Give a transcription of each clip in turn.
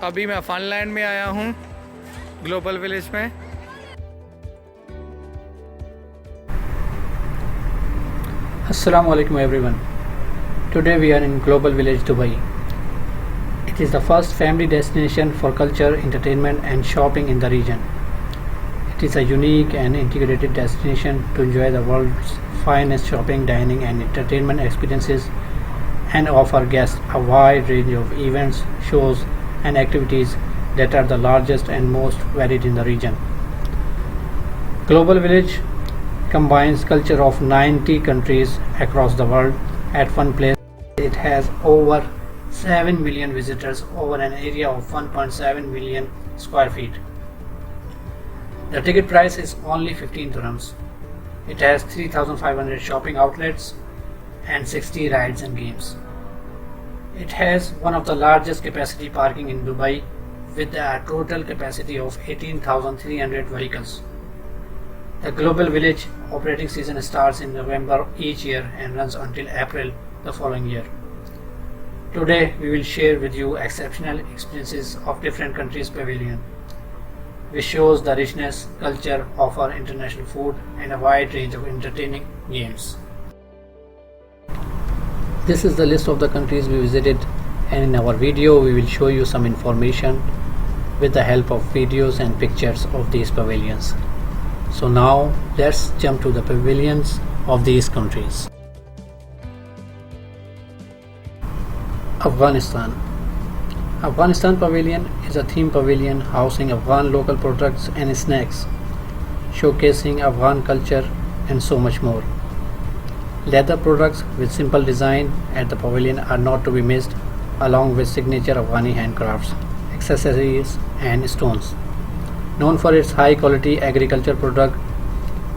अभी मैं फनलैंड में आया हूँ, ग्लोबल विलेज में। Assalamu alaikum everyone. Today we are in Global Village, Dubai. It is the first family destination for culture, entertainment and shopping in the region. It is a unique and integrated destination to enjoy the world's finest shopping, dining and entertainment experiences and offer guests a wide range of events, shows and activities that are the largest and most varied in the region. Global Village combines culture of 90 countries across the world at one place. It has over 7 million visitors over an area of 1.7 million square feet. The ticket price is only 15 dirhams. It has 3,500 shopping outlets and 60 rides and games. It has one of the largest capacity parking in Dubai with a total capacity of 18,300 vehicles. The Global Village operating season starts in November each year and runs until April the following year. Today we will share with you exceptional experiences of different countries' pavilion, which shows the richness, culture, offer international food and a wide range of entertaining games. This is the list of the countries we visited, and in our video we will show you some information with the help of videos and pictures of these pavilions. So now let's jump to the pavilions of these countries. Afghanistan. Afghanistan Pavilion is a theme pavilion housing Afghan local products and snacks, showcasing Afghan culture and so much more. Leather products with simple design at the pavilion are not to be missed, along with signature Afghani handcrafts, accessories and stones. Known for its high quality agriculture product,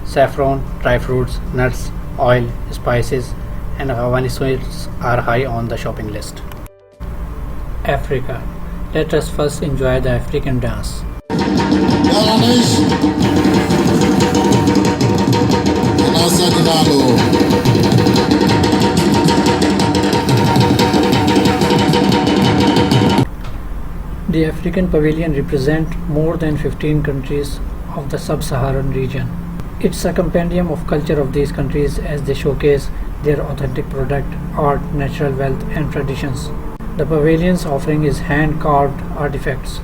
saffron, dry fruits, nuts, oil, spices and Afghani sweets are high on the shopping list. Africa. Let us first enjoy the African dance. The African Pavilion represents more than 15 countries of the sub-Saharan region. It's a compendium of culture of these countries as they showcase their authentic product, art, natural wealth and traditions. The pavilion's offering is hand-carved artifacts.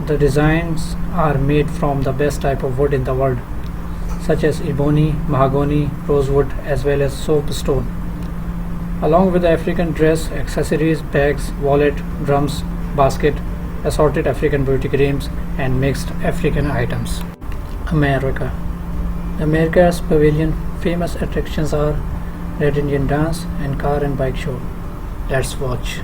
The designs are made from the best type of wood in the world, such as ebony, mahogany, rosewood as well as soapstone. Along with the African dress, accessories, bags, wallet, drums, basket, assorted African beauty creams and mixed African items. America. America's pavilion famous attractions are Red Indian dance and car and bike show. Let's watch.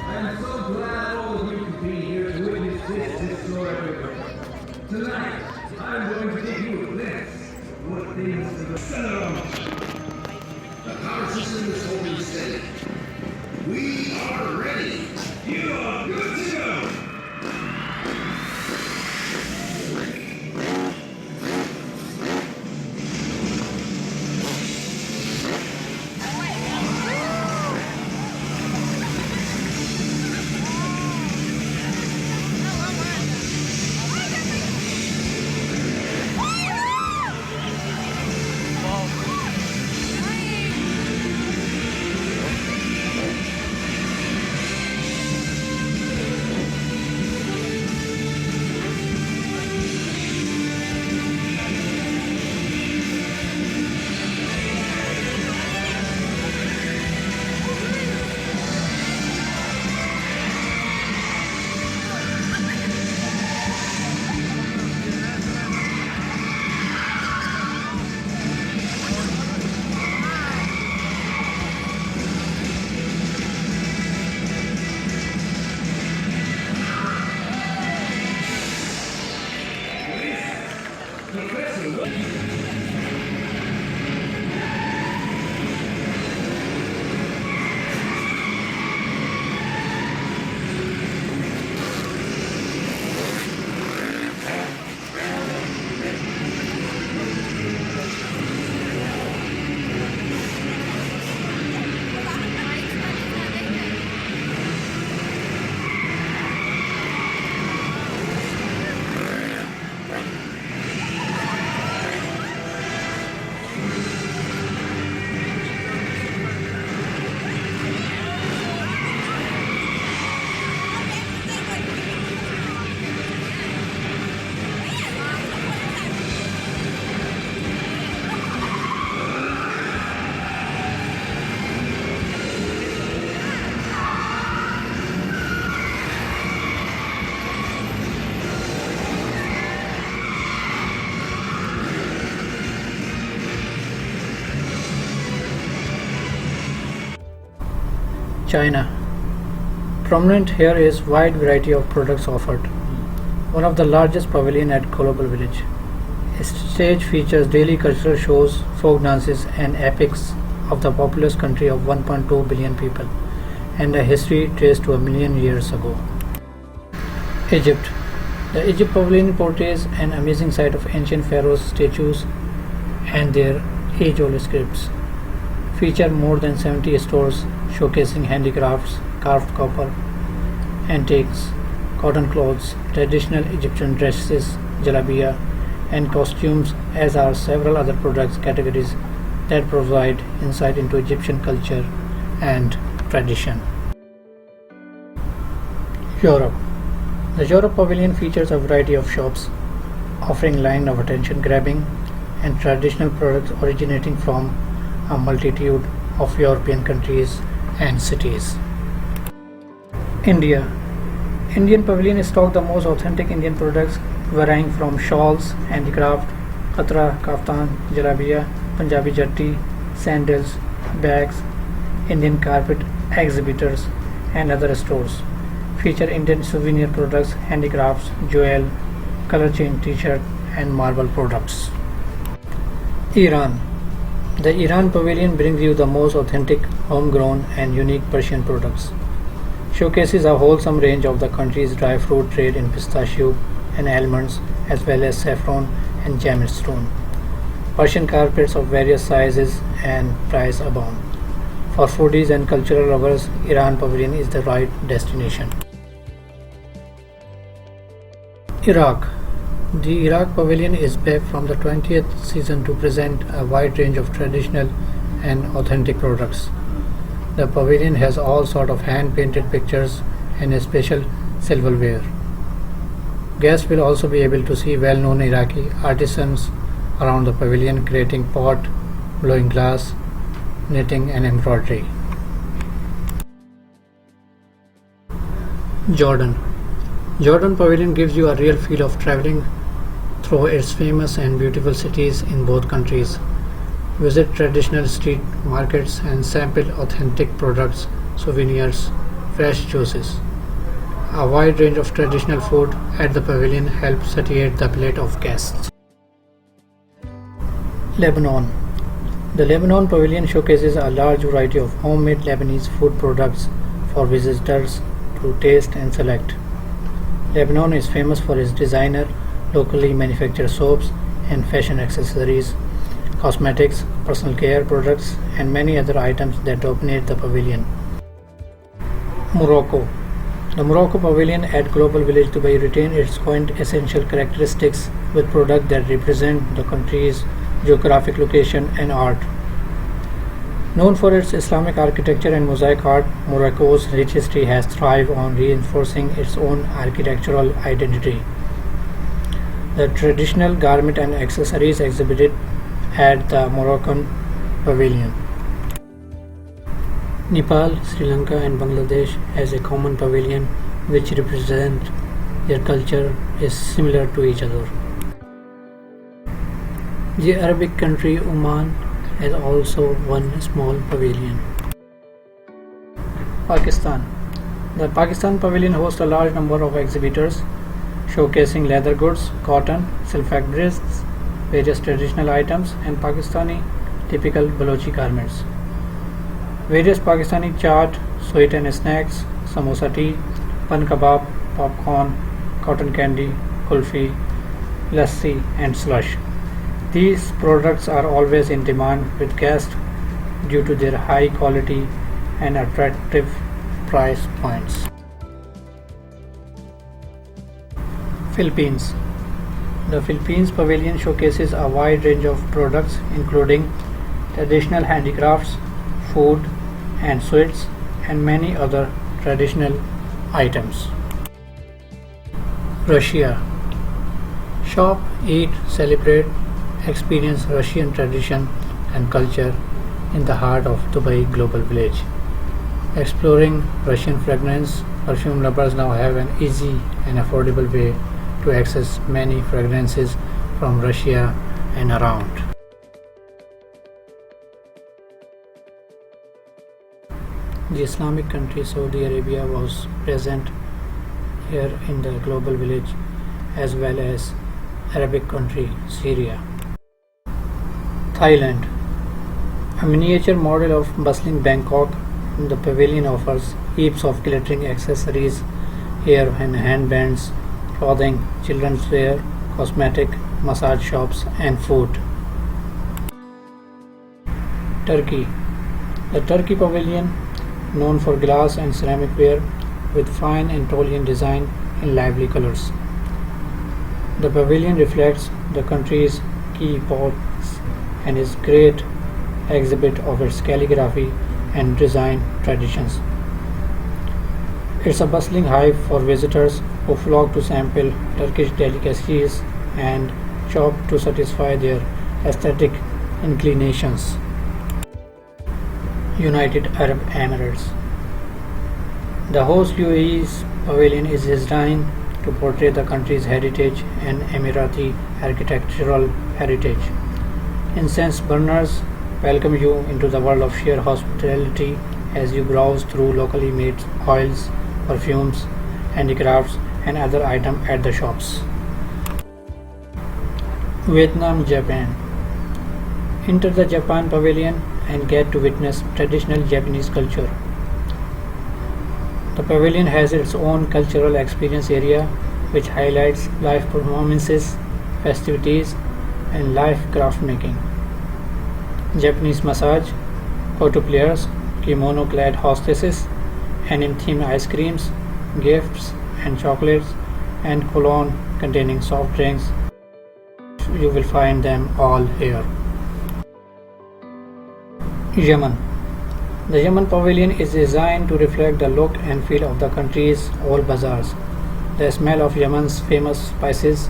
I'm so glad all of you could be here to witness this historic event. Tonight, I'm going to give you a glimpse of what things to the center. The power system is holding steady. We are ready. You are good to go. China. Prominent here is wide variety of products offered. One of the largest pavilion at Global Village. Its stage features daily cultural shows, folk dances and epics of the populous country of 1.2 billion people and a history traced to a million years ago. Egypt. The Egypt Pavilion portrays an amazing sight of ancient pharaohs' statues and their age-old scripts. Feature more than 70 stores showcasing handicrafts, carved copper, antiques, cotton clothes, traditional Egyptian dresses, jalabia, and costumes, as are several other products categories that provide insight into Egyptian culture and tradition. Europe. The Europe Pavilion features a variety of shops offering line of attention-grabbing and traditional products originating from a multitude of European countries and cities. India. Indian Pavilion stocks the most authentic Indian products varying from shawls, handicraft, khatra, kaftan, jalabia, Punjabi jatti, sandals, bags, Indian carpet exhibitors and other stores. Feature Indian souvenir products, handicrafts, jewel, color change t-shirt and marble products. Iran. The Iran Pavilion brings you the most authentic, homegrown and unique Persian products. Showcases a wholesome range of the country's dry fruit trade in pistachio and almonds as well as saffron and gemstone. Persian carpets of various sizes and price abound. For foodies and cultural lovers, Iran Pavilion is the right destination. Iraq. The Iraq Pavilion is back from the 20th season to present a wide range of traditional and authentic products. The pavilion has all sorts of hand-painted pictures and a special silverware. Guests will also be able to see well-known Iraqi artisans around the pavilion creating pot, blowing glass, knitting and embroidery. Jordan. Jordan Pavilion gives you a real feel of traveling through its famous and beautiful cities in both countries. Visit traditional street markets and sample authentic products, souvenirs, fresh juices. A wide range of traditional food at the pavilion helps satiate the plate of guests. Lebanon. The Lebanon Pavilion showcases a large variety of homemade Lebanese food products for visitors to taste and select. Lebanon is famous for its designer, locally manufactured soaps and fashion accessories, cosmetics, personal care products, and many other items that dominate the pavilion. Morocco. The Morocco Pavilion at Global Village Dubai retains its quaint essential characteristics with products that represent the country's geographic location and art. Known for its Islamic architecture and mosaic art, Morocco's rich history has thrived on reinforcing its own architectural identity. The traditional garment and accessories exhibited at the Moroccan Pavilion. Nepal, Sri Lanka and Bangladesh has a common pavilion which represent their culture is similar to each other. The Arabic country Oman has also one small pavilion. Pakistan. The Pakistan Pavilion hosts a large number of exhibitors showcasing leather goods, cotton, silk fabrics, various traditional items, and Pakistani typical Balochi garments. Various Pakistani chaat, sweet and snacks, samosa tea, pan kebab, popcorn, cotton candy, kulfi, lassi, and slush. These products are always in demand with guests due to their high quality and attractive price points. Philippines. The Philippines Pavilion showcases a wide range of products including traditional handicrafts, food and sweets, and many other traditional items. Russia. Shop, eat, celebrate, experience Russian tradition and culture in the heart of Dubai Global Village. Exploring Russian fragrance, perfume lovers now have an easy and affordable way to access many fragrances from Russia and around. The Islamic country Saudi Arabia was present here in the global village, as well as Arabic country Syria. Thailand. A miniature model of bustling Bangkok, the pavilion offers heaps of glittering accessories, hair and handbands, clothing, children's wear, cosmetic, massage shops, and food. Turkey. The Turkey Pavilion, known for glass and ceramic ware with fine Anatolian design in lively colors. The pavilion reflects the country's key ports and is a great exhibit of its calligraphy and design traditions. It's a bustling hive for visitors who flock to sample Turkish delicacies and shop to satisfy their aesthetic inclinations. United Arab Emirates. The host UAE's pavilion is designed to portray the country's heritage and Emirati architectural heritage. Incense burners welcome you into the world of sheer hospitality as you browse through locally made oils, perfumes, handicrafts, and other items at the shops. Vietnam, Japan. Enter the Japan Pavilion and get to witness traditional Japanese culture. The pavilion has its own cultural experience area which highlights live performances, festivities, and live craft making. Japanese massage, koto players, kimono clad hostesses, anime themed ice creams, gifts and chocolates, and cologne containing soft drinks. You will find them all here. Yemen. The Yemen Pavilion is designed to reflect the look and feel of the country's all bazaars. The smell of Yemen's famous spices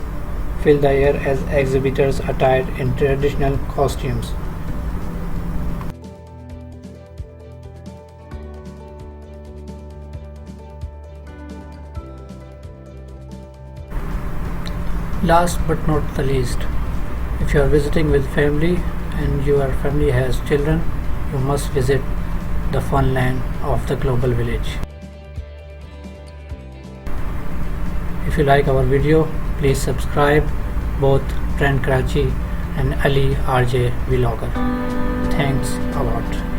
fill the air as exhibitors attired in traditional costumes. Last but not the least, if you are visiting with family and your family has children, you must visit the fun land of the global village. If you like our video, please subscribe both Trend Karachi and Ali RJ Vlogger. Thanks a lot.